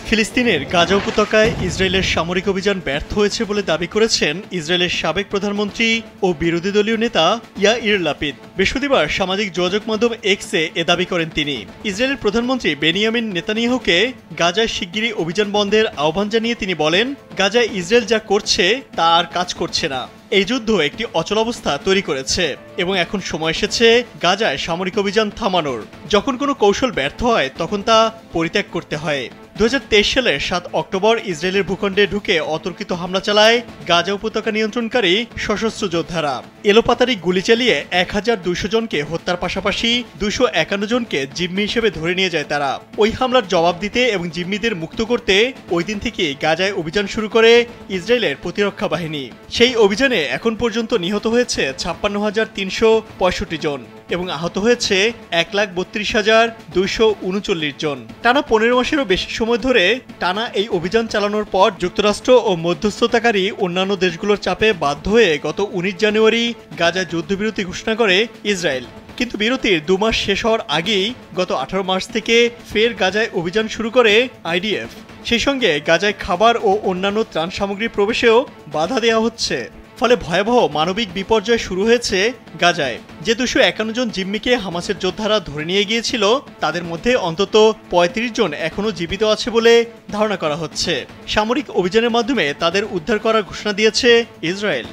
ফিলিস্তিনের গাজা উপত্যকায় ইসরায়েলের সামরিক অভিযান ব্যর্থ হয়েছে বলে দাবি করেছেন ইসরায়েলের সাবেক প্রধানমন্ত্রী ও বিরোধী দলীয় নেতা ইয়াইর লাপিদ। বৃহস্পতিবার সামাজিক যোগাযোগ মাধ্যম এক্সে এ দাবি করেন তিনি। ইসরায়েলের প্রধানমন্ত্রী বেনিয়ামিন নেতানিয়াহুকে গাজায় শিগগিরই অভিযান বন্ধের আহ্বান জানিয়ে তিনি বলেন, গাজায় ইসরায়েল যা করছে তা আর কাজ করছে না। এই যুদ্ধ একটি অচলাবস্থা তৈরি করেছে এবং এখন সময় এসেছে গাজায় সামরিক অভিযান থামানোর। যখন কোনো কৌশল ব্যর্থ হয় তখন তা পরিত্যাগ করতে হয়। 2023 সালের 7 অক্টোবর ইসরায়েলের ভূখণ্ডে ঢুকে অতর্কিত হামলা চালায় গাজা উপত্যকা নিয়ন্ত্রণকারী সশস্ত্র যোদ্ধারা। এলোপাতাড়ি গুলি চালিয়ে 1200 জনকে হত্যার পাশাপাশি 251 জনকে জিম্মি হিসেবে ধরে নিয়ে যায় তারা। ওই হামলার জবাব দিতে এবং জিম্মিদের মুক্ত করতে ওই দিন থেকে গাজায় অভিযান শুরু করে ইসরায়েলের প্রতিরক্ষা বাহিনী। সেই অভিযানে এখন পর্যন্ত নিহত হয়েছে 56,365 জন এবং আহত হয়েছে 1,32,239 জন। টানা 15 মাসেরও বেশি সময় ধরে টানা এই অভিযান চালানোর পর যুক্তরাষ্ট্র ও মধ্যস্থতাকারী অন্যান্য দেশগুলোর চাপে বাধ্য হয়ে গত 19 জানুয়ারি গাজায় যুদ্ধবিরতি ঘোষণা করে ইসরায়েল। কিন্তু বিরতির 2 মাস শেষ হওয়ার আগেই গত 18 মার্চ থেকে ফের গাজায় অভিযান শুরু করে আইডিএফ। সেই সঙ্গে গাজায় খাবার ও অন্যান্য ত্রাণ সামগ্রী প্রবেশেও বাধা দেওয়া হচ্ছে। ফলে ভয়াবহ মানবিক বিপর্যয় শুরু হয়েছে গাজায়। যে 251 জন জিম্মিকে হামাসের যোদ্ধারা ধরে নিয়ে গিয়েছিল তাদের মধ্যে অন্তত 35 জন এখনও জীবিত আছে বলে ধারণা করা হচ্ছে। সামরিক অভিযানের মাধ্যমে তাদের উদ্ধার করার ঘোষণা দিয়েছে ইসরায়েল।